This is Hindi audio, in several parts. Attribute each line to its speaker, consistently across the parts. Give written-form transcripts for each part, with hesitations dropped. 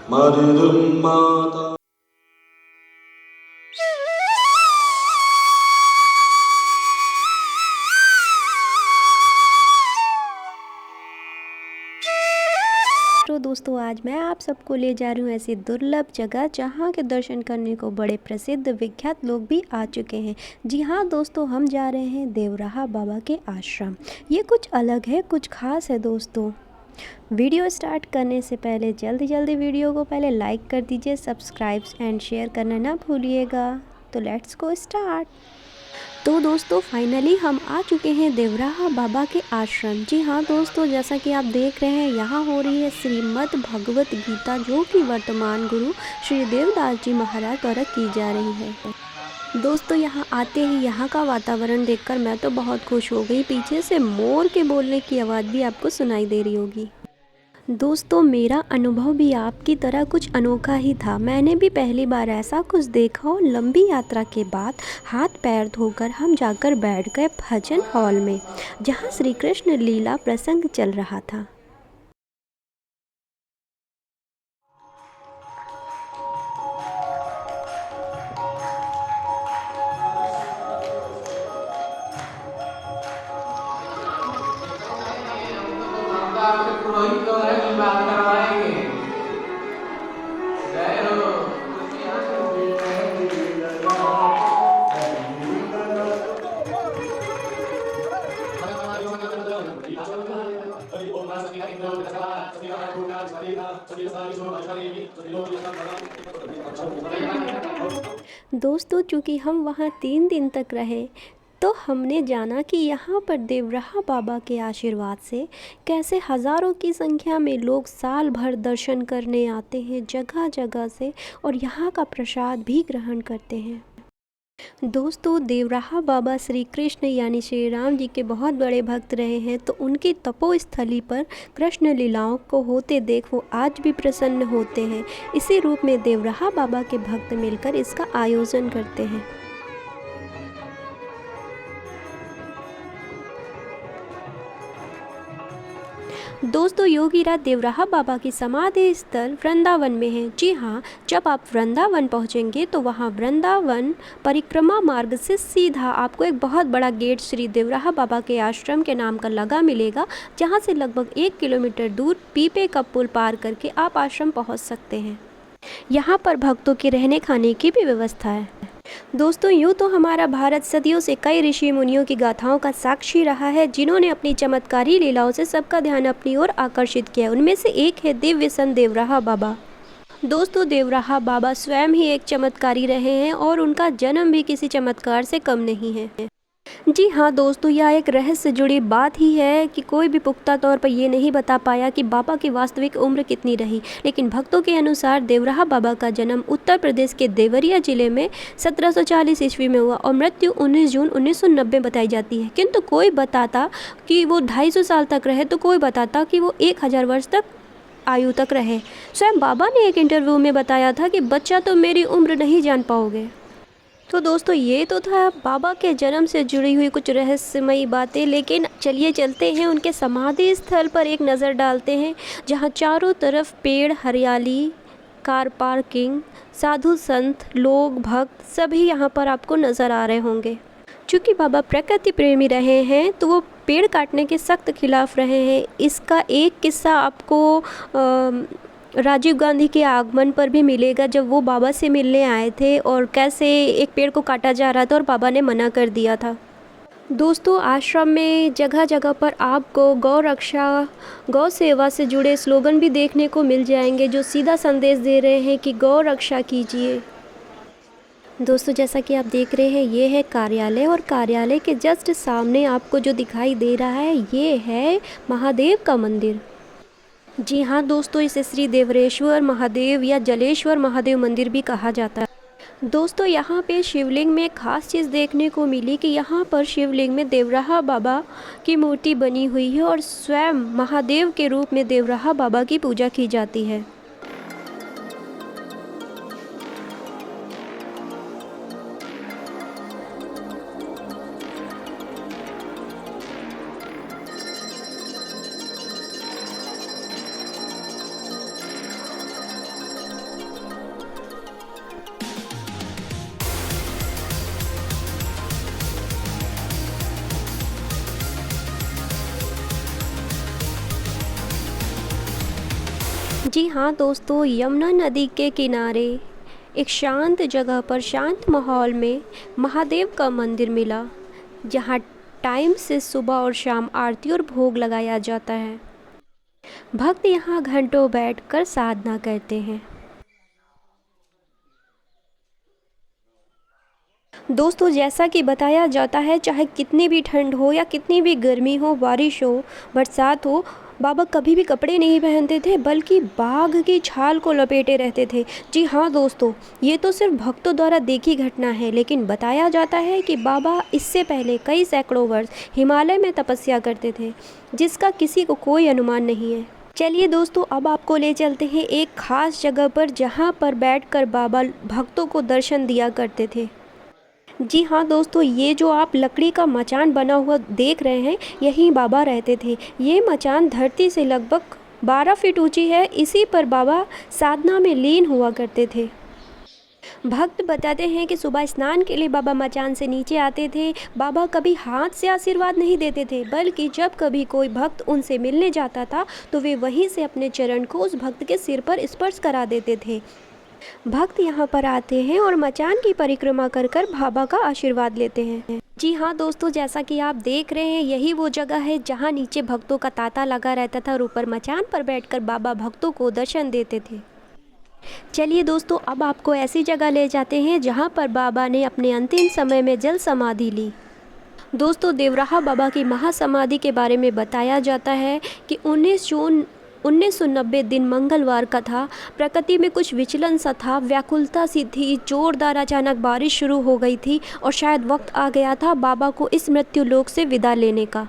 Speaker 1: माता
Speaker 2: तो दोस्तों आज मैं आप सबको ले जा रही हूँ ऐसी दुर्लभ जगह जहाँ के दर्शन करने को बड़े प्रसिद्ध विख्यात लोग भी आ चुके हैं। जी हाँ दोस्तों, हम जा रहे हैं देवराहा बाबा के आश्रम। ये कुछ अलग है, कुछ खास है दोस्तों। वीडियो स्टार्ट करने से पहले जल्दी वीडियो को पहले लाइक कर दीजिए, सब्सक्राइब एंड शेयर करना ना भूलिएगा। तो लेट्स गो स्टार्ट। तो दोस्तों फाइनली हम आ चुके हैं देवराहा बाबा के आश्रम। जी हाँ दोस्तों, जैसा कि आप देख रहे हैं यहाँ हो रही है श्रीमद् भगवत गीता, जो कि वर्तमान गुरु श्री देवदास जी महाराज द्वारा की जा रही है। दोस्तों यहाँ आते ही यहाँ का वातावरण देखकर मैं तो बहुत खुश हो गई। पीछे से मोर के बोलने की आवाज़ भी आपको सुनाई दे रही होगी। दोस्तों मेरा अनुभव भी आपकी तरह कुछ अनोखा ही था। मैंने भी पहली बार ऐसा कुछ देखा और लंबी यात्रा के बाद हाथ पैर धोकर हम जाकर बैठ गए भजन हॉल में, जहां श्री कृष्ण लीला प्रसंग चल रहा था।
Speaker 3: पुरोहित लोग हैं जो बात करवाएंगे। जय हो।
Speaker 2: दोस्तों चूँकि हम वहाँ 3 दिन तक रहे तो हमने जाना कि यहाँ पर देवराहा बाबा के आशीर्वाद से कैसे हज़ारों की संख्या में लोग साल भर दर्शन करने आते हैं जगह जगह से, और यहाँ का प्रसाद भी ग्रहण करते हैं। दोस्तों देवराहा बाबा श्री कृष्ण यानी श्री राम जी के बहुत बड़े भक्त रहे हैं, तो उनकी तपोस्थली पर कृष्ण लीलाओं को होते देख वो आज भी प्रसन्न होते हैं। इसी रूप में देवराहा बाबा के भक्त मिलकर इसका आयोजन करते हैं। दोस्तों योगीराज देवराहा बाबा की समाधि स्थल वृंदावन में है। जी हाँ, जब आप वृंदावन पहुँचेंगे तो वहाँ वृंदावन परिक्रमा मार्ग से सीधा आपको एक बहुत बड़ा गेट श्री देवराहा बाबा के आश्रम के नाम का लगा मिलेगा, जहाँ से लगभग 1 किलोमीटर दूर पीपे का पुल पार करके आप आश्रम पहुँच सकते हैं। यहाँ पर भक्तों के रहने खाने की भी व्यवस्था है। दोस्तों यूँ तो हमारा भारत सदियों से कई ऋषि मुनियों की गाथाओं का साक्षी रहा है, जिन्होंने अपनी चमत्कारी लीलाओं से सबका ध्यान अपनी ओर आकर्षित किया। उनमें से एक है दिव्य संत देवराहा बाबा। दोस्तों देवराहा बाबा स्वयं ही एक चमत्कारी रहे हैं और उनका जन्म भी किसी चमत्कार से कम नहीं है। जी हाँ दोस्तों, यह एक रहस्य से जुड़ी बात ही है कि कोई भी पुख्ता तौर पर ये नहीं बता पाया कि बाबा की वास्तविक उम्र कितनी रही, लेकिन भक्तों के अनुसार देवराहा बाबा का जन्म उत्तर प्रदेश के देवरिया जिले में 1740 ईस्वी में हुआ और मृत्यु 19 जून 1990 बताई जाती है। किंतु कोई बताता कि वो 250 साल तक रहे, तो कोई बताता कि वो 1000 वर्ष तक आयु तक रहे। स्वयं बाबा ने एक इंटरव्यू में बताया था कि बच्चा तो मेरी उम्र नहीं जान पाओगे। तो दोस्तों ये तो था बाबा के जन्म से जुड़ी हुई कुछ रहस्यमयी बातें, लेकिन चलिए चलते हैं उनके समाधि स्थल पर एक नज़र डालते हैं, जहां चारों तरफ पेड़, हरियाली, कार पार्किंग, साधु संत, लोग, भक्त सभी यहां पर आपको नज़र आ रहे होंगे। चूँकि बाबा प्रकृति प्रेमी रहे हैं तो वो पेड़ काटने के सख्त खिलाफ रहे हैं। इसका एक किस्सा आपको राजीव गांधी के आगमन पर भी मिलेगा, जब वो बाबा से मिलने आए थे और कैसे एक पेड़ को काटा जा रहा था और बाबा ने मना कर दिया था। दोस्तों आश्रम में जगह जगह पर आपको गौ रक्षा, गौ सेवा से जुड़े स्लोगन भी देखने को मिल जाएंगे, जो सीधा संदेश दे रहे हैं कि गौ रक्षा कीजिए। दोस्तों जैसा कि आप देख रहे हैं ये है कार्यालय, और कार्यालय के जस्ट सामने आपको जो दिखाई दे रहा है ये है महादेव का मंदिर। जी हाँ दोस्तों, इसे श्री देवरेश्वर महादेव या जलेश्वर महादेव मंदिर भी कहा जाता है। दोस्तों यहाँ पे शिवलिंग में एक ख़ास चीज़ देखने को मिली कि यहाँ पर शिवलिंग में देवराहा बाबा की मूर्ति बनी हुई है और स्वयं महादेव के रूप में देवराहा बाबा की पूजा की जाती है। जी हाँ दोस्तों, यमुना नदी के किनारे एक शांत जगह पर शांत माहौल में महादेव का मंदिर मिला, जहाँ टाइम से सुबह और शाम आरती और भोग लगाया जाता है। भक्त यहाँ घंटों बैठकर साधना करते हैं। दोस्तों जैसा कि बताया जाता है, चाहे कितनी भी ठंड हो या कितनी भी गर्मी हो, बारिश हो, बरसात हो, बाबा कभी भी कपड़े नहीं पहनते थे बल्कि बाघ की छाल को लपेटे रहते थे। जी हाँ दोस्तों, ये तो सिर्फ भक्तों द्वारा देखी घटना है, लेकिन बताया जाता है कि बाबा इससे पहले कई सैकड़ों वर्ष हिमालय में तपस्या करते थे, जिसका किसी को कोई अनुमान नहीं है। चलिए दोस्तों, अब आपको ले चलते हैं एक ख़ास जगह पर, जहाँ पर बैठकर बाबा भक्तों को दर्शन दिया करते थे। जी हाँ दोस्तों, ये जो आप लकड़ी का मचान बना हुआ देख रहे हैं, यहीं बाबा रहते थे। ये मचान धरती से लगभग 12 फीट ऊंची है। इसी पर बाबा साधना में लीन हुआ करते थे। भक्त बताते हैं कि सुबह स्नान के लिए बाबा मचान से नीचे आते थे। बाबा कभी हाथ से आशीर्वाद नहीं देते थे, बल्कि जब कभी कोई भक्त उनसे मिलने जाता था तो वे वहीं से अपने चरण को उस भक्त के सिर पर स्पर्श करा देते थे। भक्त यहाँ पर आते हैं और मचान की परिक्रमा कर कर बाबा का आशीर्वाद लेते हैं। जी हाँ दोस्तों, जैसा कि आप देख रहे हैं, यही वो जगह है जहाँ नीचे भक्तों का तांता लगा रहता था और ऊपर मचान पर बैठकर बाबा भक्तों को दर्शन देते थे। चलिए दोस्तों, अब आपको ऐसी जगह ले जाते हैं जहाँ पर बाबा ने अपने अंतिम समय में जल समाधि ली। दोस्तों, देवराहा बाबा की महासमाधि के बारे में बताया जाता है कि 19 जून 1990 दिन मंगलवार का था। प्रकृति में कुछ विचलन सा था, व्याकुलता सी थी, जोरदार अचानक बारिश शुरू हो गई थी और शायद वक्त आ गया था बाबा को इस मृत्यु लोक से विदा लेने का।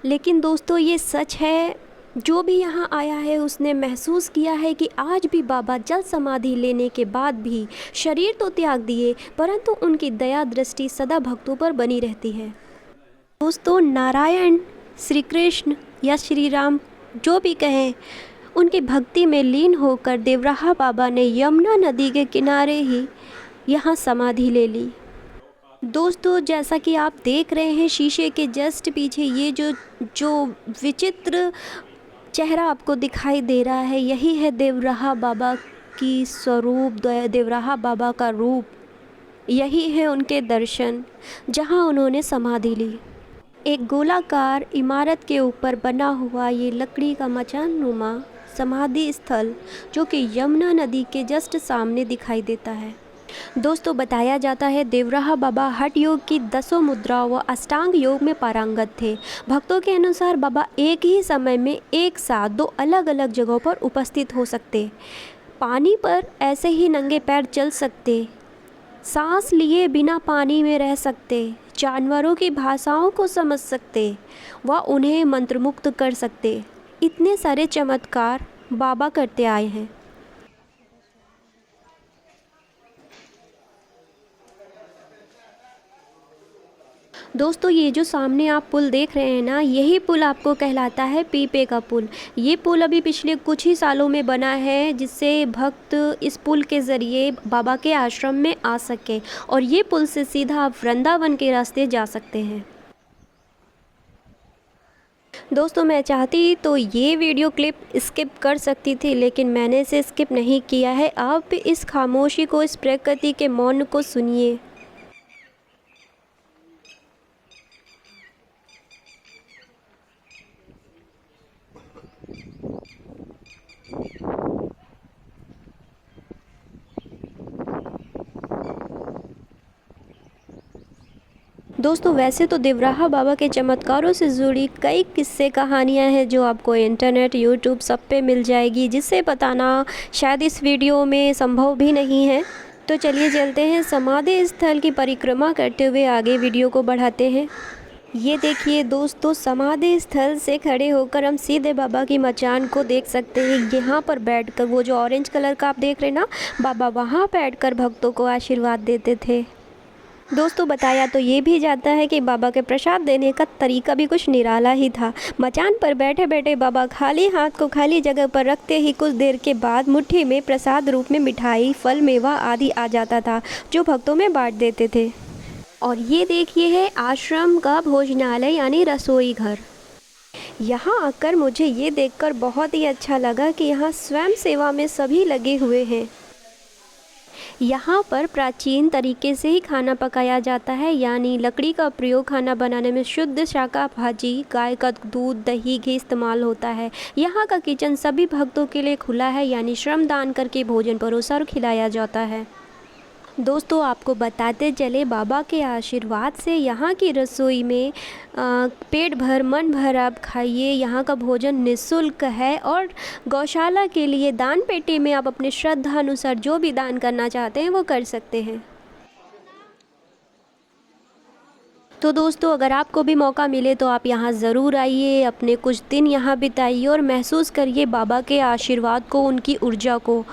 Speaker 2: लेकिन दोस्तों, ये सच है, जो भी यहाँ आया है उसने महसूस किया है कि आज भी बाबा जल समाधि लेने के बाद भी शरीर तो त्याग दिए, परंतु उनकी दया दृष्टि सदा भक्तों पर बनी रहती है। दोस्तों, नारायण, श्री कृष्ण या श्री राम जो भी कहें, उनकी भक्ति में लीन होकर देवराहा बाबा ने यमुना नदी के किनारे ही यहाँ समाधि ले ली। दोस्तों, जैसा कि आप देख रहे हैं, शीशे के जस्ट पीछे ये जो विचित्र चेहरा आपको दिखाई दे रहा है, यही है देवराहा बाबा की स्वरूप, देवराहा बाबा का रूप। यही है उनके दर्शन, जहाँ उन्होंने समाधि ली। एक गोलाकार इमारत के ऊपर बना हुआ ये लकड़ी का मचान नुमा समाधि स्थल, जो कि यमुना नदी के जस्ट सामने दिखाई देता है। दोस्तों, बताया जाता है देवराहा बाबा हठ योग की 10 मुद्राओं व अष्टांग योग में पारंगत थे। भक्तों के अनुसार बाबा एक ही समय में एक साथ 2 अलग अलग जगहों पर उपस्थित हो सकते, पानी पर ऐसे ही नंगे पैर चल सकते, सांस लिए बिना पानी में रह सकते, जानवरों की भाषाओं को समझ सकते व उन्हें मंत्रमुग्ध कर सकते। इतने सारे चमत्कार बाबा करते आए हैं। दोस्तों, ये जो सामने आप पुल देख रहे हैं ना, यही पुल आपको कहलाता है पीपे का पुल। ये पुल अभी पिछले कुछ ही सालों में बना है, जिससे भक्त इस पुल के ज़रिए बाबा के आश्रम में आ सके और ये पुल से सीधा आप वृंदावन के रास्ते जा सकते हैं। दोस्तों, मैं चाहती तो ये वीडियो क्लिप स्किप कर सकती थी, लेकिन मैंने इसे स्किप नहीं किया है। आप इस खामोशी को, इस प्रकृति के मौन को सुनिए। दोस्तों, वैसे तो देवराहा बाबा के चमत्कारों से जुड़ी कई किस्से कहानियां हैं जो आपको इंटरनेट, यूट्यूब सब पे मिल जाएगी, जिससे बताना शायद इस वीडियो में संभव भी नहीं है। तो चलिए चलते हैं समाधि स्थल की परिक्रमा करते हुए आगे वीडियो को बढ़ाते हैं। ये देखिए दोस्तों, समाधि स्थल से खड़े होकर हम सीधे बाबा की मचान को देख सकते हैं। यहाँ पर बैठकर वो जो ऑरेंज कलर का आप देख रहे हैं ना, बाबा वहाँ बैठकर भक्तों को आशीर्वाद देते थे। दोस्तों बताया तो ये भी जाता है कि बाबा के प्रसाद देने का तरीका भी कुछ निराला ही था। मचान पर बैठे बैठे बाबा खाली हाथ को खाली जगह पर रखते ही कुछ देर के बाद मुट्ठी में प्रसाद रूप में मिठाई, फल, मेवा आदि आ जाता था, जो भक्तों में बांट देते थे। और ये देखिए है आश्रम का भोजनालय यानी रसोई घर। यहाँ आकर मुझे ये देखकर बहुत ही अच्छा लगा कि यहाँ स्वयं सेवा में सभी लगे हुए हैं। यहाँ पर प्राचीन तरीके से ही खाना पकाया जाता है, यानी लकड़ी का प्रयोग खाना बनाने में शुद्ध शाका भाजी, गाय का दूध, दही, घी इस्तेमाल होता है। यहाँ का किचन सभी भक्तों के लिए खुला है, यानी श्रम दान करके भोजन परोसा और खिलाया जाता है। दोस्तों आपको बताते चले, बाबा के आशीर्वाद से यहाँ की रसोई में पेट भर मन भर आप खाइए। यहाँ का भोजन निःशुल्क है और गौशाला के लिए दान पेटी में आप अपने श्रद्धा अनुसार जो भी दान करना चाहते हैं वो कर सकते हैं। तो दोस्तों अगर आपको भी मौका मिले तो आप यहाँ ज़रूर आइए, अपने कुछ दिन यहाँ बिताइए और महसूस करिए बाबा के आशीर्वाद को, उनकी ऊर्जा को।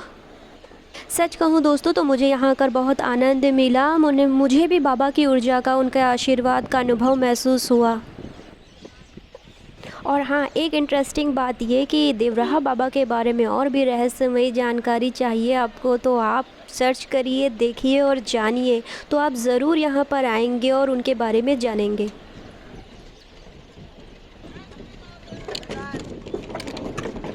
Speaker 2: सच कहूँ दोस्तों तो मुझे यहाँ आकर बहुत आनंद मिला। मुझे भी बाबा की ऊर्जा का, उनके आशीर्वाद का अनुभव महसूस हुआ। और हाँ, एक इंटरेस्टिंग बात ये कि देवराहा बाबा के बारे में और भी रहस्यमयी जानकारी चाहिए आपको तो आप सर्च करिए, देखिए और जानिए, तो आप ज़रूर यहाँ पर आएंगे और उनके बारे में जानेंगे।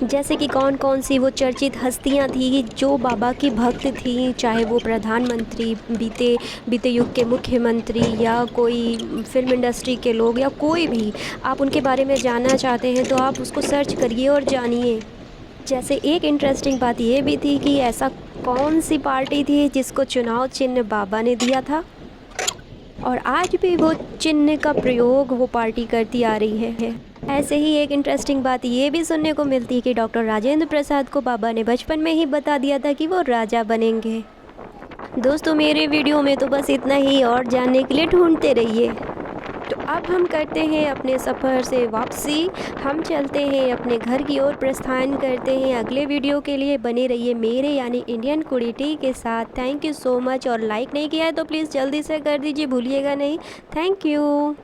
Speaker 2: जैसे कि कौन कौन सी वो चर्चित हस्तियां थी जो बाबा की भक्त थी, चाहे वो प्रधानमंत्री, बीते युग के मुख्यमंत्री या कोई फिल्म इंडस्ट्री के लोग या कोई भी, आप उनके बारे में जानना चाहते हैं तो आप उसको सर्च करिए और जानिए। जैसे एक इंटरेस्टिंग बात ये भी थी कि ऐसा कौन सी पार्टी थी जिसको चुनाव चिन्ह बाबा ने दिया था और आज भी वो चिन्ह का प्रयोग वो पार्टी करती आ रही है। ऐसे ही एक इंटरेस्टिंग बात ये भी सुनने को मिलती है कि डॉक्टर राजेंद्र प्रसाद को बाबा ने बचपन में ही बता दिया था कि वो राजा बनेंगे। दोस्तों मेरे वीडियो में तो बस इतना ही, और जानने के लिए ढूंढते रहिए। तो अब हम करते हैं अपने सफ़र से वापसी, हम चलते हैं अपने घर की ओर प्रस्थान करते हैं। अगले वीडियो के लिए बने रहिए मेरे यानी इंडियन कुड़ीटी के साथ। Thank you so much. और लाइक नहीं किया है तो प्लीज़ जल्दी से कर दीजिए, भूलिएगा नहीं। Thank you.